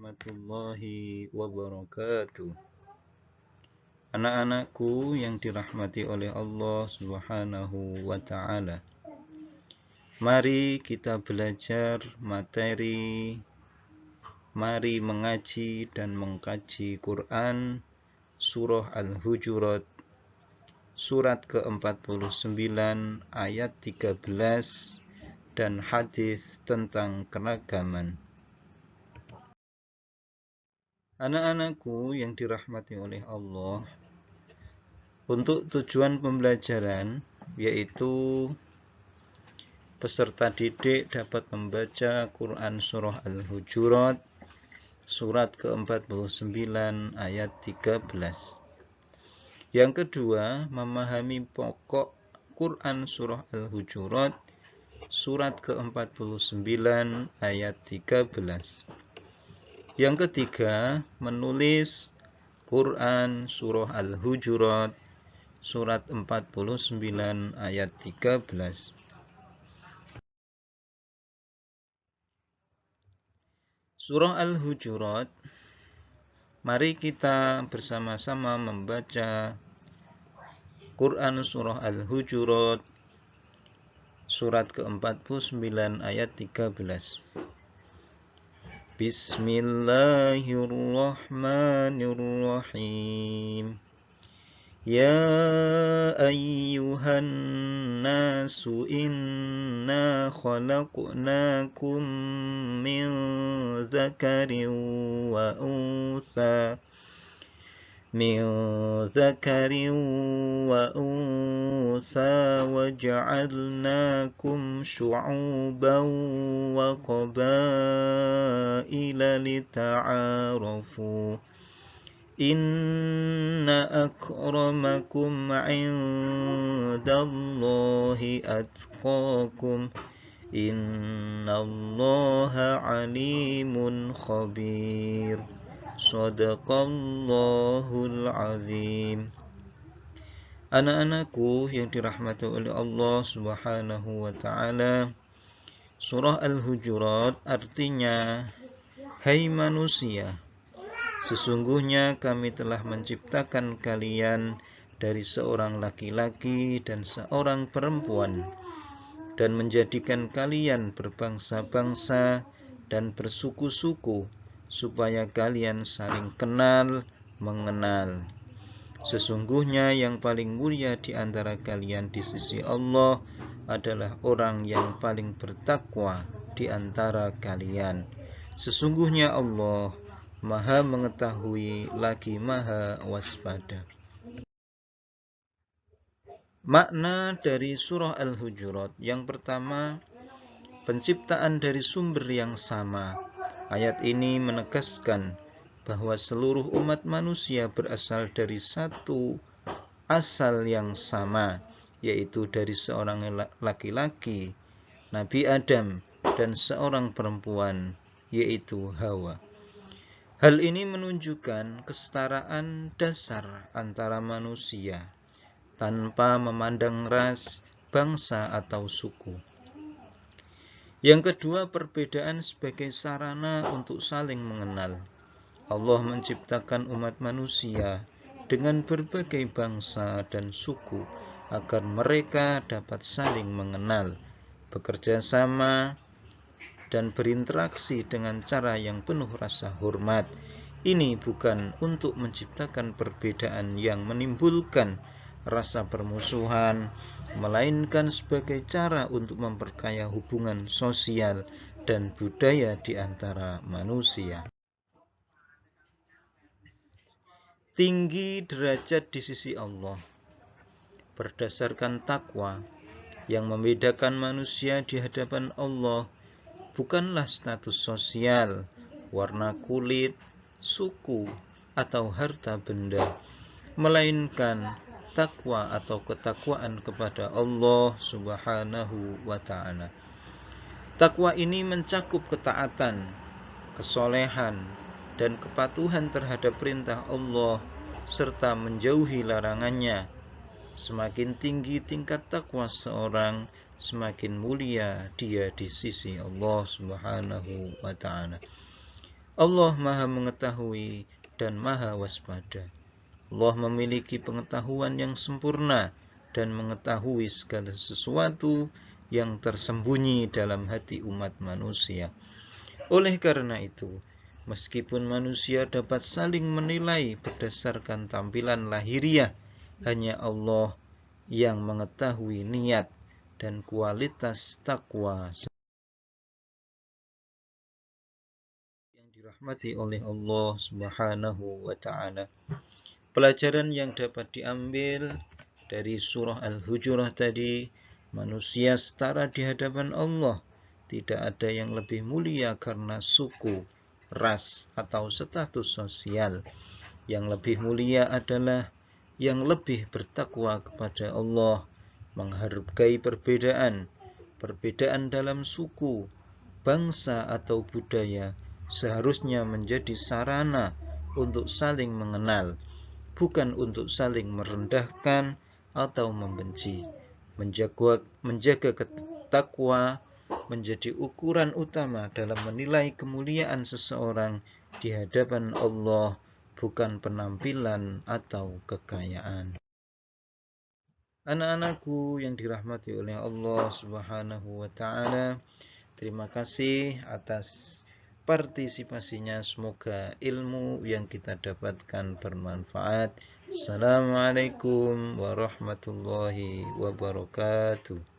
warahmatullahi wabarakatuh. Anak-anakku yang dirahmati oleh Allah Subhanahu wa ta'ala, mari kita belajar materi, mari mengaji dan mengkaji Quran Surah Al-Hujurat, surat ke-49 ayat 13 dan hadis tentang keragaman. Anak-anakku yang dirahmati oleh Allah, untuk tujuan pembelajaran yaitu peserta didik dapat membaca Quran Surah Al-Hujurat surat ke-49 ayat 13. Yang kedua, memahami pokok Quran Surah Al-Hujurat surat ke-49 ayat 13. Yang ketiga, menulis Quran Surah Al-Hujurat surat 49 ayat 13. Surah Al-Hujurat, mari kita bersama-sama membaca Quran Surah Al-Hujurat surat ke-49 ayat 13. Bismillahirrahmanirrahim. Ya ayyuhan nasu inna khalaqnakum min dzakarin wa untha وجعلناكم شعوبا وقبائل لتعارفوا إن أكرمكم عند الله أتقاكم إن الله عليم خبير. Shadaqallahul azim. Anak-anakku yang dirahmati oleh Allah Subhanahu wa ta'ala, Surah Al-Hujurat artinya, hai manusia, sesungguhnya kami telah menciptakan kalian dari seorang laki-laki dan seorang perempuan, dan menjadikan kalian berbangsa-bangsa dan bersuku-suku, supaya kalian saling kenal mengenal. Sesungguhnya yang paling mulia di antara kalian di sisi Allah adalah orang yang paling bertakwa di antara kalian. Sesungguhnya Allah Maha mengetahui lagi Maha waspada. Makna dari surah Al-Hujurat, yang pertama, penciptaan dari sumber yang sama. Ayat ini menegaskan bahwa seluruh umat manusia berasal dari satu asal yang sama, yaitu dari seorang laki-laki, Nabi Adam, dan seorang perempuan, yaitu Hawa. Hal ini menunjukkan kesetaraan dasar antara manusia, tanpa memandang ras, bangsa, atau suku. Yang kedua, perbedaan sebagai sarana untuk saling mengenal. Allah menciptakan umat manusia dengan berbagai bangsa dan suku agar mereka dapat saling mengenal, bekerja sama, dan berinteraksi dengan cara yang penuh rasa hormat. Ini bukan untuk menciptakan perbedaan yang menimbulkan rasa permusuhan, melainkan sebagai cara untuk memperkaya hubungan sosial dan budaya di antara manusia. Tinggi derajat di sisi Allah berdasarkan takwa. Yang membedakan manusia di hadapan Allah bukanlah status sosial, warna kulit, suku, atau harta benda, melainkan takwa atau ketakwaan kepada Allah Subhanahu wa ta'ala. Takwa ini mencakup ketaatan, kesolehan, dan kepatuhan terhadap perintah Allah serta menjauhi larangannya. Semakin tinggi tingkat takwa seorang, semakin mulia dia di sisi Allah Subhanahu wa ta'ala. Allah Maha mengetahui dan Maha waspada. Allah memiliki pengetahuan yang sempurna dan mengetahui segala sesuatu yang tersembunyi dalam hati umat manusia. Oleh karena itu, meskipun manusia dapat saling menilai berdasarkan tampilan lahiriah, hanya Allah yang mengetahui niat dan kualitas takwa yang dirahmati oleh Allah Subhanahu wa taala. Pelajaran yang dapat diambil dari surah Al-Hujurat tadi, manusia setara di hadapan Allah. Tidak ada yang lebih mulia karena suku, ras, atau status sosial. Yang lebih mulia adalah yang lebih bertakwa kepada Allah, menghargai perbedaan dalam suku, bangsa, atau budaya seharusnya menjadi sarana untuk saling mengenal, bukan untuk saling merendahkan atau membenci. Menjaga takwa menjadi ukuran utama dalam menilai kemuliaan seseorang di hadapan Allah, bukan penampilan atau kekayaan. Anak-anakku yang dirahmati oleh Allah Subhanahu wa taala, terima kasih atas partisipasinya. Semoga ilmu yang kita dapatkan bermanfaat. Assalamualaikum warahmatullahi wabarakatuh.